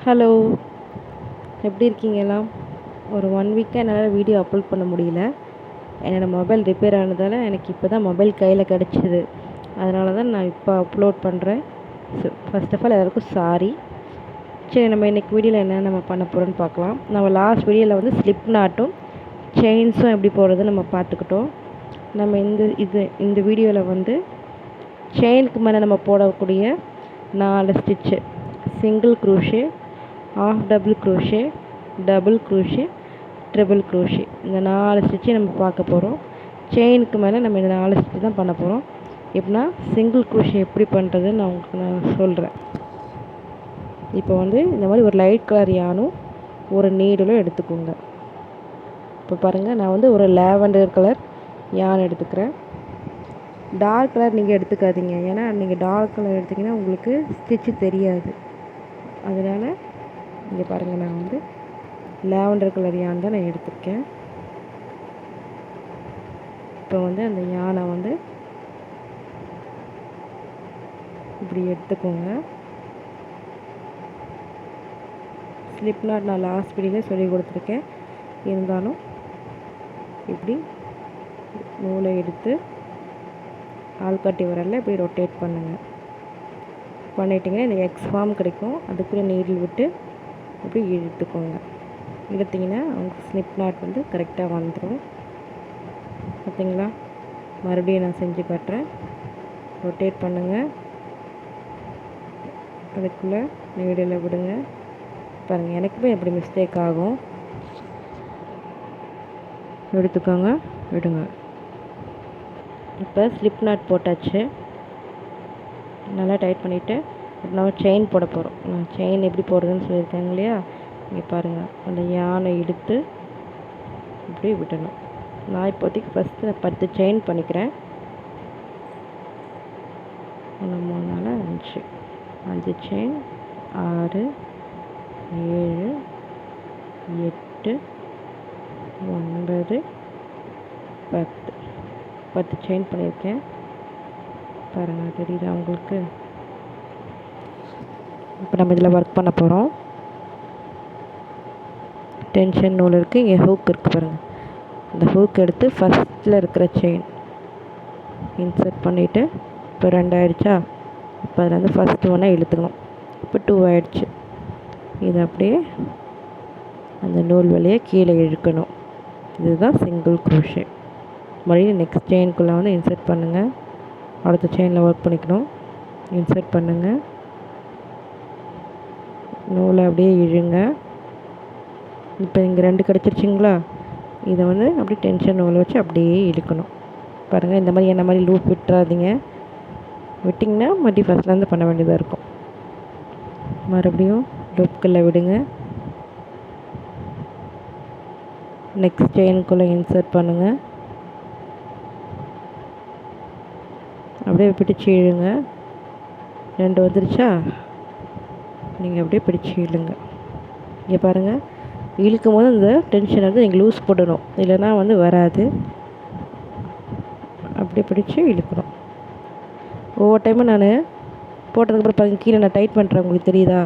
Hello, எப்படி இருக்கீங்க எல்லாம்? ஒரு 1 வீக்காக என்னால் வீடியோ அப்லோட் பண்ண முடியல. என்னோடய மொபைல் ரிப்பேர் ஆனதால் எனக்கு இப்போ தான் மொபைல் கையில் கிடச்சிது. அதனால தான் நான் இப்போ அப்லோட் பண்ணுறேன். ஃபர்ஸ்ட் ஆஃப் ஆல் எல்லாருக்கும் சாரி. சரி, நம்ம இன்றைக்கி வீடியோவில் என்ன நம்ம பண்ண போகிறோன்னு பார்க்கலாம். நம்ம லாஸ்ட் வீடியோவில் வந்து ஸ்லிப் நாட்டும் செயின்ஸும் எப்படி போடுறது நம்ம பார்த்துக்கிட்டோம். நம்ம இந்த வீடியோவில் வந்து செயினுக்கு மேலே நம்ம போடக்கூடிய 4 stitch, single crochet, half double crochet, double crochet, triple crochet, இந்த 4 ஸ்டிச்சை நம்ம பார்க்க போகிறோம். செயினுக்கு மேலே நம்ம இந்த 4 ஸ்டிச்சு தான் பண்ண போகிறோம். எப்படின்னா சிங்கிள் க்ரோஷே எப்படி பண்ணுறதுன்னு நான் சொல்கிறேன். இப்போ வந்து இந்த மாதிரி ஒரு லைட் கலர் யானும் ஒரு நீடலும் எடுத்துக்கோங்க. இப்போ பாருங்கள், நான் வந்து ஒரு லாவெண்டர் கலர் யான் எடுத்துக்கிறேன். டார்க் கலர் நீங்கள் எடுத்துக்காதீங்க, ஏன்னா நீங்கள் டார்க் கலர் எடுத்திங்கன்னா உங்களுக்கு ஸ்டிச்சு தெரியாது. அதனால் இங்கே பாருங்கள், நான் வந்து லாவெண்டர் கலர் யான் தான் நான் எடுத்திருக்கேன். இப்போ வந்து அந்த யானை வந்து இப்படி எடுத்துக்கோங்க. ஸ்லிப் நாட் நான் லாஸ்ட் வீடியோவில் சொல்லி கொடுத்துருக்கேன். இருந்தாலும் இப்படி நூலை எடுத்து ஆள்காட்டி வரல இப்படி ரொட்டேட் பண்ணுங்கள். பண்ணிட்டிங்கன்னா இந்த எக்ஸ் ஃபார்ம் கிடைக்கும். அதுக்குள்ளே நீடில் விட்டு இப்படி இழுத்துக்கோங்க. இழுத்திங்கன்னா அவங்க ஸ்லிப் நாட் வந்து கரெக்டாக வந்துடும். பார்த்தீங்களா? மறுபடியும் நான் செஞ்சு காட்டுறேன். ரொட்டேட் பண்ணுங்கள், அதுக்குள்ளே நீடில் விடுங்க. பாருங்கள், எனக்குமே எப்படி மிஸ்டேக் ஆகும். எடுத்துக்கோங்க, விடுங்க. இப்போ ஸ்லிப் நாட் போட்டாச்சு. நல்லா டைட் பண்ணிவிட்டு நம்ம செயின் போட போகிறோம். நான் செயின் எப்படி போடுறதுன்னு சொல்லியிருக்கேங்க இல்லையா? இங்கே பாருங்கள், அந்த யானை எடுத்து இப்படி விடணும். நான் இப்போதைக்கு ஃபஸ்ட்டு 10 செயின் பண்ணிக்கிறேன். 1 3 4 5 செயின், 6 7 8 9 10 செயின் பண்ணியிருக்கேன். பாருங்கள், தெரியுதா உங்களுக்கு? இப்போ நம்ம இதில் ஒர்க் பண்ண போகிறோம். டென்ஷன் நூல் இருக்குது, இங்கே ஹூக் இருக்குது பாருங்கள். இந்த ஹூக் எடுத்து ஃபஸ்ட்டில் இருக்கிற செயின் இன்சர்ட் பண்ணிவிட்டு இப்போ 2 ஆகிடுச்சா? இப்போ அதில் வந்து ஃபஸ்ட்டு ஒன்றா இழுத்துக்கணும். இப்போ 2 ஆகிடுச்சு. இது அப்படியே அந்த நூல் வழியாக கீழே இழுக்கணும். இதுதான் சிங்கிள் க்ரோஷே. மறுபடியும் நெக்ஸ்ட் செயினுக்குள்ளே வந்து இன்சர்ட் பண்ணுங்கள். அடுத்த செயினில் ஒர்க் பண்ணிக்கணும். இன்சர்ட் பண்ணுங்கள், நூலை அப்படியே இழுங்க. இப்போ இங்கே 2 கிடச்சிருச்சிங்களா? இதை வந்து அப்படியே டென்ஷன் நூலை வச்சு அப்படியே இழுக்கணும். பாருங்கள், இந்த மாதிரி என்ன மாதிரி லூப் விட்டுறாதீங்க. விட்டிங்கன்னா மறுபடியும் ஃபஸ்ட்லேருந்து பண்ண வேண்டியதாக இருக்கும். மறுபடியும் லூப்புக்குள்ளே விடுங்க. நெக்ஸ்ட் செயினுக்குள்ளே இன்சர்ட் பண்ணுங்கள். அப்படியே பிடிச்சி இழுங்க. 2 வந்துருச்சா? நீங்கள் அப்படியே பிடிச்சி இழுங்க. இங்கே பாருங்கள், இழுக்கும் போது இந்த டென்ஷன் வந்து நீங்கள் லூஸ் போடணும், இல்லைன்னா வந்து வராது. அப்படியே பிடிச்சி இழுக்கணும். ஒவ்வொரு டைமும் நான் போட்டதுக்கப்புறம் பாருங்கள், கீழே நான் டைட் பண்ணுறேன், உங்களுக்கு தெரியுதா?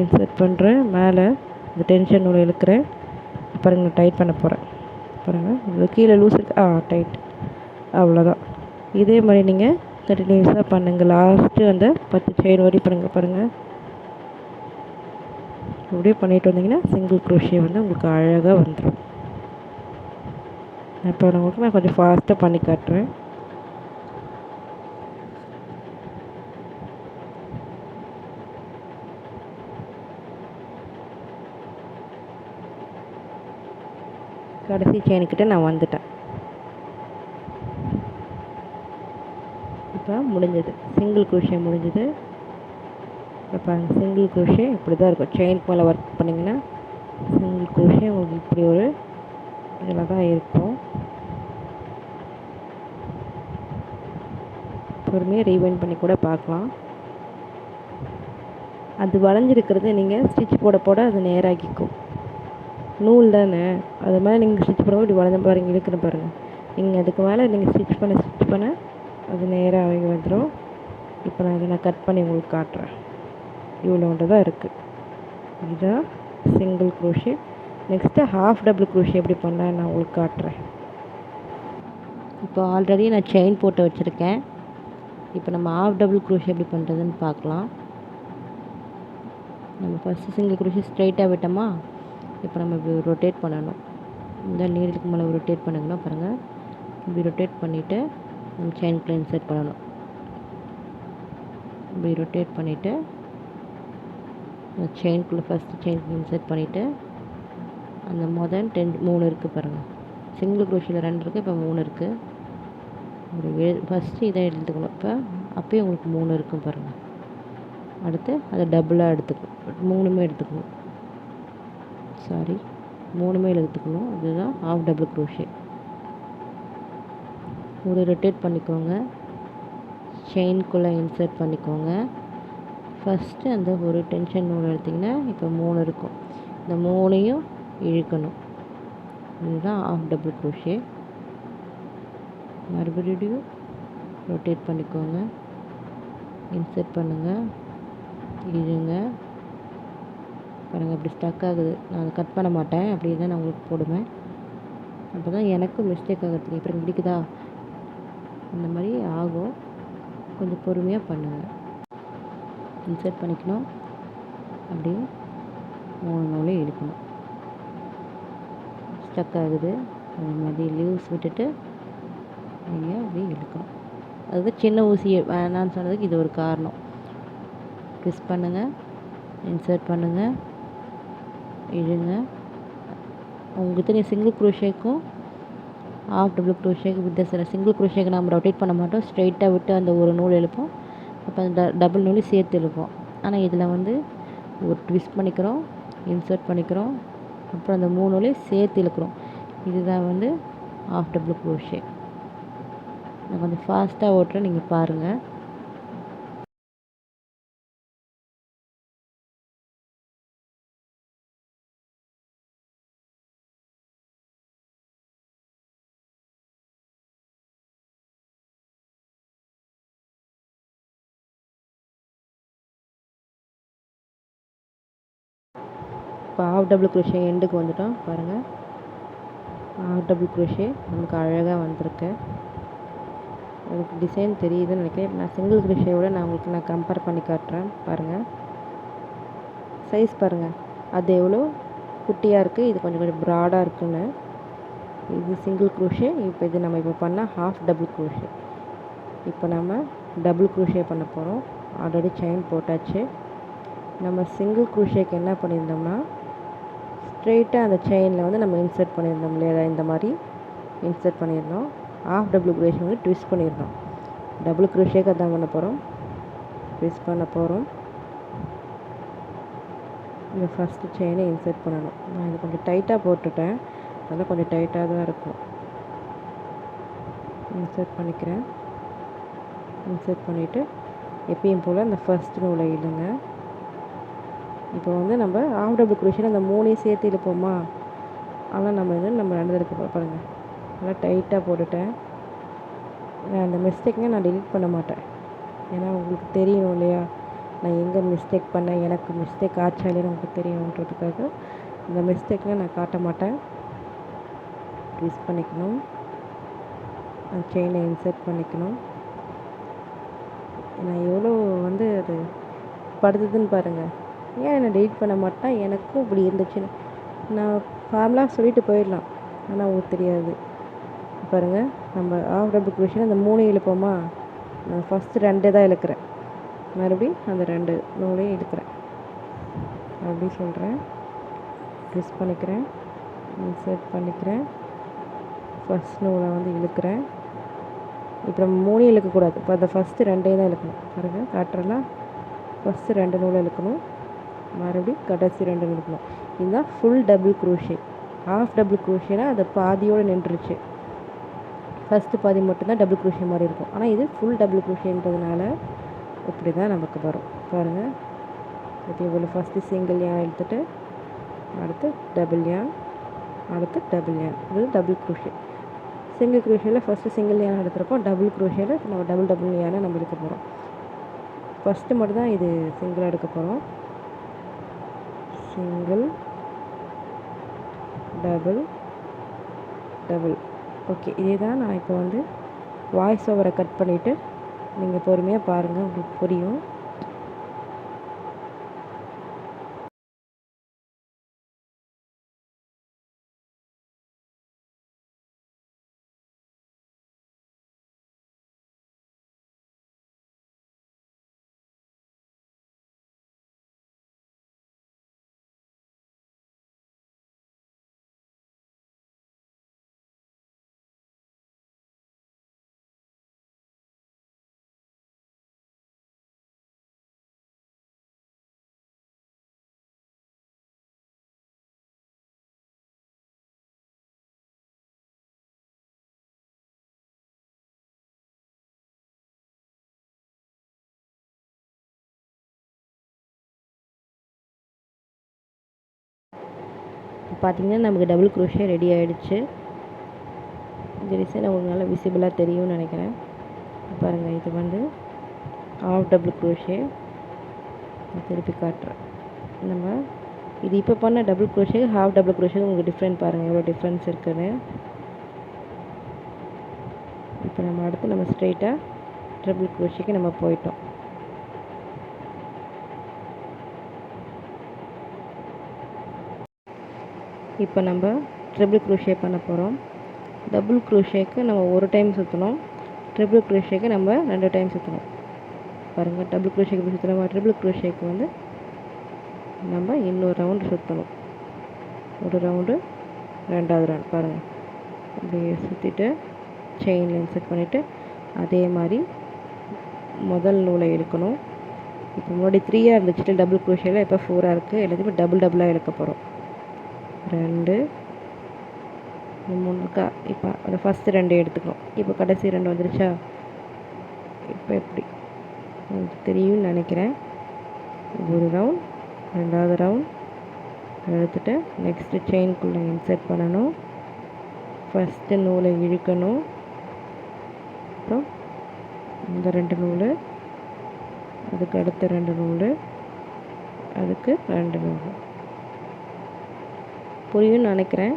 இன்சர்ட் பண்ணுறேன், மேலே இந்த டென்ஷன் நூலை இழுக்கிறேன். பாருங்கள், நான் டைட் பண்ண போகிறேன். பாருங்கள், இது கீழே லூஸ் இருக்கு. டைட். அவ்வளோதான். இதே மாதிரி நீங்கள் கண்டினியூஸாக பண்ணுங்கள். லாஸ்ட்டு அந்த 10 செயின் வரை பண்ணுங்கள். பாருங்கள், அப்படியே பண்ணிட்டு வந்தீங்கன்னா சிங்கிள் க்ரோஷே வந்து உங்களுக்கு அழகாக வந்துடும். இப்போ உங்களுக்கு நான் கொஞ்சம் ஃபாஸ்ட்டாக பண்ணி காட்டுறேன். கடைசி செயின்கிட்ட நான் வந்துட்டேன். இப்போ முடிஞ்சது, சிங்கிள் க்ரோஷே முடிஞ்சது. இப்போ பாருங்கள், சிங்கிள் க்ரோஷே இப்படி தான் இருக்கும். செயினுக்கு மேலே ஒர்க் பண்ணிங்கன்னா சிங்கிள் க்ரோஷே உங்களுக்கு இப்படி ஒரு இதில் தான் இருக்கும். பொறுமையாக ரீவைண்ட் பண்ணி கூட பார்க்கலாம். அது வளைஞ்சிருக்கிறது நீங்கள் ஸ்டிச் போட போட அது நேராகிக்கும். நூல் தானே, அது மேலே நீங்கள் ஸ்டிச் பண்ணும்போது இப்படி வளைஞ்ச பாருங்கள், இழுக்கணும் பாருங்கள். நீங்கள் அதுக்கு மேலே நீங்கள் ஸ்டிச் பண்ண அது நேராக வந்துடும். இப்போ நான் இதை கட் பண்ணி உங்களுக்கு காட்டுறேன். இவ்வளோண்டு தான் இருக்குது. இதுதான் single crochet. Next half double crochet எப்படி பண்ணலாம் நான் உங்களுக்கு காட்டுறேன். இப்போ ஆல்ரெடி நான் செயின் போட்டு வச்சுருக்கேன். இப்போ நம்ம ஹாஃப் டபுள் க்ரோஷே எப்படி பண்ணுறதுன்னு பார்க்கலாம். நம்ம ஃபஸ்ட்டு சிங்கிள் க்ரோஷே ஸ்ட்ரைட்டாக விட்டோமா, இப்போ நம்ம இப்படி ரொட்டேட் பண்ணணும். இந்த நீடுக்கு மேலே ரொட்டேட் பண்ணிங்கன்னா பாருங்கள், இப்படி ரொட்டேட் பண்ணிவிட்டு நம்ம செயின்குள்ளே இன்சர்ட் பண்ணணும். இப்படி ரொட்டேட் பண்ணிவிட்டு செயின்குள்ளே ஃபஸ்ட்டு செயின்குள்ளே இன்சர்ட் பண்ணிவிட்டு அந்த முதல் 3 இருக்குது பாருங்கள். சிங்கிள் க்ரோஷேயில் 2 இருக்குது, இப்போ 3 இருக்குது. இப்படி ஃபஸ்ட்டு இதை எடுத்துக்கணும். இப்போ அப்போயே உங்களுக்கு 3 இருக்கும் பாருங்கள். அடுத்து அதை டபுளாக எடுத்துக்கணும். 3மே எடுத்துக்கணும். சாரி, 3மே எடுத்துக்கணும். இதுதான் ஹாஃப் டபுள் க்ரோஷே. ஒரு ரொட்டேட் பண்ணிக்கோங்க, செயின்குள்ளே இன்சர்ட் பண்ணிக்கோங்க. ஃபஸ்ட்டு அந்த ஒரு டென்ஷன் நூல் எடுத்திங்கன்னா இப்போ 3 இருக்கும். இந்த 3ஐயும் இழுக்கணும். இதுதான் ஹாஃப் டபுள் க்ரோஷே. மறுபடியும் ரொட்டேட் பண்ணிக்கோங்க, இன்சர்ட் பண்ணுங்கள், இழுங்க. பாருங்கள் இப்படி ஸ்டக் ஆகுது. நான் அதை கட் பண்ண மாட்டேன், அப்படியே தான் நான் உங்களுக்கு போடுவேன். அப்போ தான் எனக்கும் மிஸ்டேக் ஆகிறதுக்கு இப்போ பிடிக்குதா அந்த மாதிரி ஆகும். கொஞ்சம் பொறுமையாக பண்ணுங்கள். இன்சர்ட் பண்ணிக்கணும், அப்படியே 3 நூலையும் இழுக்கணும். ஸ்டக் ஆகுது, அது மாதிரி லூஸ் விட்டுட்டு நீங்கள் அப்படியே இழுக்கணும். அது சின்ன ஊசியை வேணான்னு சொன்னதுக்கு இது ஒரு காரணம். ட்விஸ்ட் பண்ணுங்கள், இன்சர்ட் பண்ணுங்கள், இழுங்க. உங்களுக்கு தெரியும் சிங்கிள் க்ரோஷேக்கும் ஹாஃப் டபுள் க்ரோஷேக்கு வித்தியாசம். சிங்கிள் க்ரோஷேக்கு நம்ம ரொட்டேட் பண்ண மாட்டோம், ஸ்ட்ரைட்டாக விட்டு அந்த ஒரு நூல் இழுப்போம். அப்போ அந்த டபுள் நூலையும் சேர்த்து இழுப்போம். ஆனால் இதில் வந்து ஒரு ட்விஸ்ட் பண்ணிக்கிறோம், இன்சர்ட் பண்ணிக்கிறோம், அப்புறம் அந்த 3 நூலையும் சேர்த்து இழுக்கிறோம். இதுதான் வந்து ஹாஃப் டபுள் க்ரோஷே. நான் கொஞ்சம் ஃபாஸ்ட்டாக ஓட்டுறேன், நீங்கள் பாருங்கள். இப்போ ஹாஃப் டபுள் க்ரோஷே எண்டுக்கு வந்துட்டோம் பாருங்கள். ஹாஃப் டபுள் க்ரோஷே நமக்கு அழகாக வந்திருக்கு. உங்களுக்கு டிசைன் தெரியுதுன்னு நினைக்கிறேன். நான் சிங்கிள் க்ரோஷேயோட நான் கம்பேர் பண்ணி காட்டுறேன் பாருங்கள். சைஸ் பாருங்கள், அது எவ்வளோ குட்டியாக இருக்குது, இது கொஞ்சம் ப்ராடாக இருக்குன்னு. இது சிங்கிள் க்ரோஷே. இப்போ இது நம்ம இப்போ பண்ணால் ஹாஃப் டபுள் க்ரோஷே. இப்போ நம்ம டபுள் க்ரோஷே பண்ண போகிறோம். ஆல்ரெடி செயின் போட்டாச்சு. நம்ம சிங்கிள் க்ரோஷேக்கு என்ன பண்ணியிருந்தோம்னா, ஸ்ட்ரெயிட்டாக அந்த செயினில் வந்து நம்ம இன்சர்ட் பண்ணியிருந்தோம் இல்லையா, இந்த மாதிரி இன்சர்ட் பண்ணியிருந்தோம். ஹாஃப் டபுள் க்ரோஷே வந்து ட்விஸ்ட் பண்ணியிருந்தோம். டபுள் க்ரோஷேக்கு அதான் பண்ண போகிறோம், ட்விஸ்ட் பண்ண போகிறோம். இந்த ஃபஸ்ட்டு செயினை இன்சர்ட் பண்ணணும். நான் இது கொஞ்சம் டைட்டாக போட்டுட்டேன், அதனால் கொஞ்சம் டைட்டாக தான் இருக்கும். இன்சர்ட் பண்ணிக்கிறேன். இன்சர்ட் பண்ணிவிட்டு எப்பயும் போல் அந்த ஃபஸ்ட் நூலை இழுங்க. இப்போ வந்து நம்ம ஹாஃப் டபுள் க்ரோஷேல அந்த 3ஐயும் சேர்த்து இழுப்போமா, ஆனால் நம்ம நடந்திருக்க பாருங்கள், நல்லா டைட்டாக போட்டுட்டேன். நான் அந்த மிஸ்டேக்கை நான் டெலீட் பண்ண மாட்டேன், ஏன்னா உங்களுக்கு தெரியணும் இல்லையா நான் எங்கே மிஸ்டேக் பண்ணேன், எனக்கு மிஸ்டேக் ஆச்சா இல்லைன்னு உங்களுக்கு தெரியணுன்றதுக்காக இந்த மிஸ்டேக்கை நான் காட்ட மாட்டேன். ட்விஸ்ட் பண்ணிக்கணும், அந்த செயினை இன்சர்ட் பண்ணிக்கணும். நான் எவ்வளோ வந்து அது படுத்துதுன்னு பாருங்கள். ஏன் நான் டெலிட் பண்ண மாட்டேன், எனக்கும் இப்படி இருந்துச்சுன்னு நான் ஃபார்முலாக சொல்லிட்டு போயிடலாம், ஆனால் உங்களுக்கு தெரியாது. பாருங்கள், நம்ம ஹாஃப் டபுள் க்ரோஷேல அந்த 3 இழுப்போமா, நான் ஃபஸ்ட்டு 2 தான் இழுக்கிறேன், மறுபடியும் அந்த 2 நூலையும் இழுக்கிறேன். அப்படி சொல்கிறேன். ட்விஸ்ட் பண்ணிக்கிறேன், இன்சர்ட் பண்ணிக்கிறேன், ஃபஸ்ட் நூலை வந்து இழுக்கிறேன். இப்போ நம்ம 3 இழுக்கக்கூடாது, இப்போ அந்த ஃபஸ்ட்டு 2 தான் இழுக்கணும். பாருங்கள் காட்டுறலாம், ஃபஸ்ட்டு 2 நூலை இழுக்கணும், மறுபடியும் கடைசி 2 இழுக்கணும். இதுதான் full double crochet. Half double க்ரோஷேனா அது பாதியோடு நின்றுச்சு, ஃபஸ்ட்டு பாதி மட்டும்தான் டபுள் க்ரோஷே மாதிரி இருக்கும். ஆனால் இது ஃபுல் டபுள் க்ரோஷேன்றதுனால இப்படி தான் நமக்கு வரும். பாருங்கள், இப்போ இவ்வளோ ஃபஸ்ட்டு சிங்கிள் யான் எடுத்துகிட்டு அடுத்து டபுள் யான், அடுத்து டபுள் யான். இது டபுள் க்ரோஷே. சிங்கிள் க்ரோஷேயில் ஃபஸ்ட்டு சிங்கிள் யான் எடுத்துருப்போம், டபுள் க்ரோஷேயில் நம்ம டபுள் யானை நம்ம எடுக்க போகிறோம். ஃபஸ்ட்டு மட்டும் தான் இது சிங்கிளாக எடுக்க போகிறோம். Single, double, double. ஓகே, இதே தான் நான் இப்போ வந்து வாய்ஸ் ஓவரை கட் பண்ணிவிட்டு நீங்கள் பொறுமையாக பாருங்கள், உங்களுக்கு புரியும். பார்த்தீங்கன்னா நமக்கு டபுள் குரோஷே ரெடி ஆகிடுச்சு. இந்த டிசைன் உங்களுக்கு நல்லா விசிபிளாக தெரியும்னு நினைக்கிறேன். பாருங்கள், இது வந்து ஆஃப் டபுள் குரோஷே. திருப்பி காட்டுறேன். நம்ம இது இப்போ பண்ண double crochet half double crochet உங்களுக்கு டிஃப்ரெண்ட் பாருங்கள், எவ்வளோ டிஃப்ரென்ஸ் இருக்குன்னு. இப்போ நம்ம அடுத்து நம்ம ஸ்ட்ரெயிட்டாக ட்ரிபிள் குரோஷேக்கு நம்ம போயிட்டோம். இப்போ நம்ம ட்ரிபிள் குரோஷே பண்ண போகிறோம். டபுள் குரோஷேக்கு நம்ம ஒரு டைம் சுற்றணும், ட்ரிபிள் குரோஷேக்கு நம்ம 2 டைம் சுற்றணும். பாருங்கள், டபுள் குரோஷேக்கு எப்படி சுற்றணும், ட்ரிபிள் குரோஷேக்கு வந்து நம்ம இன்னொரு ரவுண்டு சுற்றணும். ஒரு ரவுண்டு, 2வது ரவுண்ட். பாருங்கள், அப்படியே சுற்றிட்டு செயினில் இன்சர்ட் பண்ணிவிட்டு அதே மாதிரி முதல் நூலை இழுக்கணும். இப்போ முன்னாடி 3ஆக இருந்துச்சு டபுள் குரோஷேயில், இப்போ 4ஆக இருக்குது. எல்லாத்தையுமே டபுளாக இழுக்க போகிறோம். 2 3 இருக்கா. இப்போ அந்த ஃபஸ்ட்டு 2 எடுத்துக்கணும். இப்போ கடைசி 2 வந்துருச்சா. இப்போ எப்படி உங்களுக்கு தெரியும்னு நினைக்கிறேன். ஒரு ரவுண்ட், 2வது ரவுண்ட் எடுத்துகிட்டு நெக்ஸ்ட்டு செயின்குள்ளே இன்சர்ட் பண்ணணும். ஃபஸ்ட்டு நூலை இழுக்கணும். அப்புறம் இந்த 2 நூல், அதுக்கு அடுத்த 2 நூல், அதுக்கு 2 நூல். புரியும்னு நினைக்கிறேன்.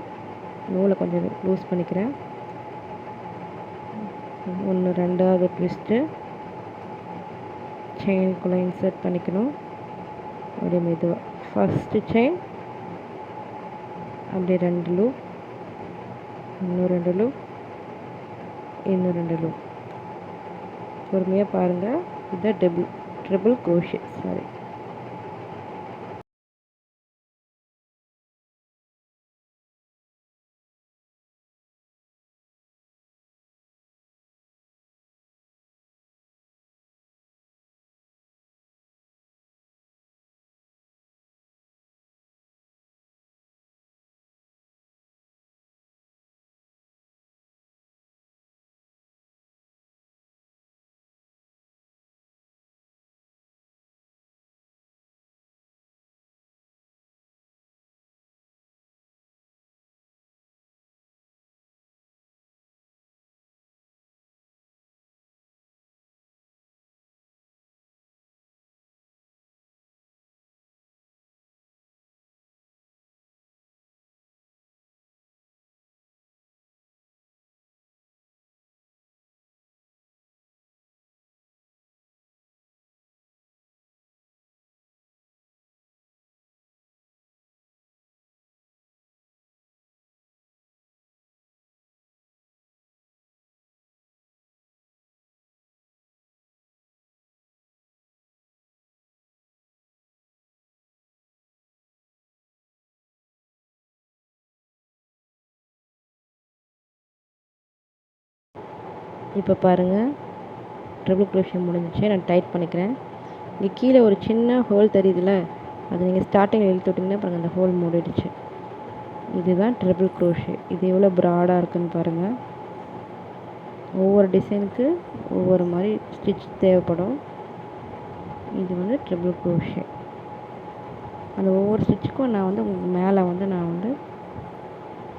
நூலை கொஞ்சம் லூஸ் பண்ணிக்கிறேன். 1 2வது ட்விஸ்ட்டு செயின்குள்ளே இன்சர்ட் பண்ணிக்கணும். அப்படியே மெதுவாக ஃபஸ்ட்டு செயின், அப்படியே 2 லூப், இன்னும் 2 லூப், இன்னும் 2 லூப். பொறுமையாக பாருங்கள். இது ட்ரிபிள் குரோஷே. சாரி. இப்போ பாருங்கள், ட்ரிபிள் குரோஷே முடிஞ்சிச்சு. நான் டைட் பண்ணிக்கிறேன். இங்கே கீழே ஒரு சின்ன ஹோல் தெரியுதுல்ல, அது நீங்கள் ஸ்டார்டிங்கில் இழுத்து விட்டிங்கன்னா பாருங்கள், அந்த ஹோல் மூடிடுச்சு. இதுதான் ட்ரிபிள் குரோஷே. இது எவ்வளோ ப்ராடாக இருக்குதுன்னு பாருங்கள். ஒவ்வொரு டிசைனுக்கு ஒவ்வொரு மாதிரி ஸ்டிச் தேவைப்படும். இது வந்து ட்ரிபிள் குரோஷே. அந்த ஒவ்வொரு ஸ்டிச்சுக்கும் நான் வந்து உங்களுக்கு மேலே வந்து நான் வந்து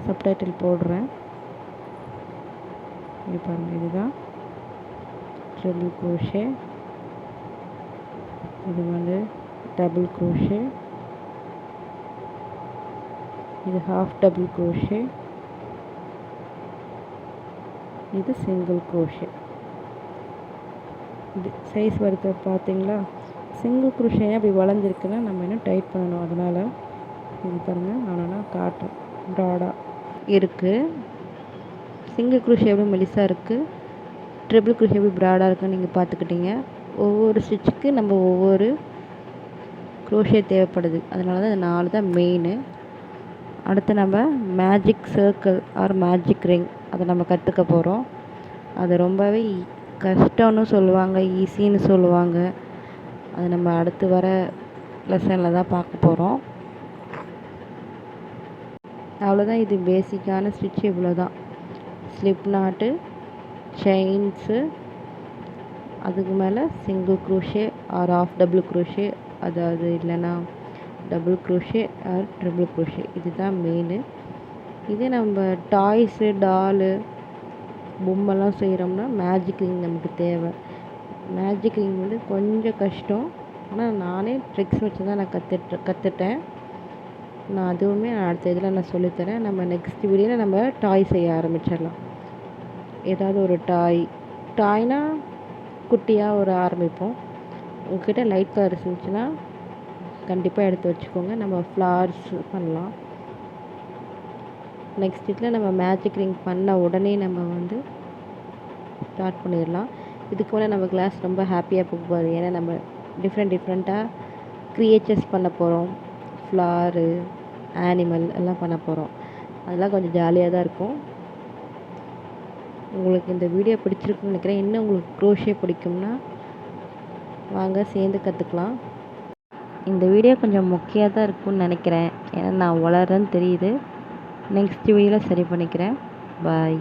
சப்டைட்டில் போடுறேன். இது பாருங்கள், இதுதான் ட்ரிபிள் குரோஷே. இது வந்து டபுள் குரோஷே. இது ஹாஃப் டபுள் க்ரோஷே, இது சிங்கிள் க்ரோஷே. இது சைஸ் வருது பார்த்தீங்களா? சிங்கிள் க்ரோஷே அப்படி வளைஞ்சிருக்குன்னா நம்ம இன்னும் டைட் பண்ணணும். அதனால் இது பாருங்கள், நான் காட்டுறேன். ப்ராடாக இருக்குது. சிங்கிள் க்ரோஷே எப்படி மெலிசாக இருக்குது, ட்ரிபிள் க்ரோஷே எப்படி ப்ராடாக இருக்குன்னு நீங்கள் பார்த்துக்கிட்டீங்க. ஒவ்வொரு ஸ்டிச்சுக்கு நம்ம ஒவ்வொரு க்ரோஷே தேவைப்படுது. அதனால தான் இந்த 4 தான் மெயினு. அடுத்து நம்ம magic circle or magic ring அதை நம்ம கற்றுக்க போகிறோம். அது ரொம்பவே கஷ்டம்னு சொல்லுவாங்க, ஈஸின்னு சொல்லுவாங்க. அது நம்ம அடுத்து வர லெசனில் தான் பார்க்க போகிறோம். அவ்வளோதான். இது பேசிக்கான ஸ்டிச் இவ்வளோ தான். ஸ்லிப் நாட்டு, செயின்ஸு, அதுக்கு மேலே single crochet or of double crochet, அதாவது இல்லைன்னா double crochet or triple crochet. இதுதான் மெயினு. இதே நம்ம டாய்ஸு, டாலு, பொம்மைலாம் செய்கிறோம்னா மேஜிக் ரிங் நமக்கு தேவை. மேஜிக் ரிங் வந்து கொஞ்சம் கஷ்டம். ஆனால் நானே ட்ரிக்ஸ் வச்சு தான் நான் கற்றுட்டேன். நான் அதுவுமே அடுத்த இதில் நான் சொல்லித்தரேன். நம்ம நெக்ஸ்ட் வீடியோவில் நம்ம டாய் செய்ய ஆரம்பிச்சிடலாம். ஏதாவது ஒரு டாய்னா குட்டியாக ஒரு ஆரம்பிப்போம். உங்கள்கிட்ட லைட் கலர்ஸ் இருந்துச்சுன்னா கண்டிப்பாக எடுத்து வச்சுக்கோங்க. நம்ம ஃப்ளார்ஸ் பண்ணலாம். நெக்ஸ்ட் இதில் நம்ம மேஜிக் ரிங் பண்ண உடனே நம்ம வந்து ஸ்டார்ட் பண்ணிடலாம். இதுக்கு மேலே நம்ம கிளாஸ் ரொம்ப ஹாப்பியாக போகுது. ஏன்னா நம்ம டிஃப்ரெண்ட்டாக க்ரியேச்சர்ஸ் பண்ண போகிறோம். ஃப்ளாரு, ஆனிமல் எல்லாம் பண்ண போகிறோம். அதெல்லாம் கொஞ்சம் ஜாலியாக தான் இருக்கும். உங்களுக்கு இந்த வீடியோ பிடிச்சிருக்குன்னு நினைக்கிறேன். இன்னும் உங்களுக்கு க்ரோஷே பிடிக்கும்னா வாங்க சேர்ந்து கற்றுக்கலாம். இந்த வீடியோ கொஞ்சம் மொக்கையாக தான் இருக்கும்னு நினைக்கிறேன். ஏன்னா நான் வளர்றேன்னு தெரியுது. நெக்ஸ்ட் வீடியோவில் சரி பண்ணிக்கிறேன். பாய்.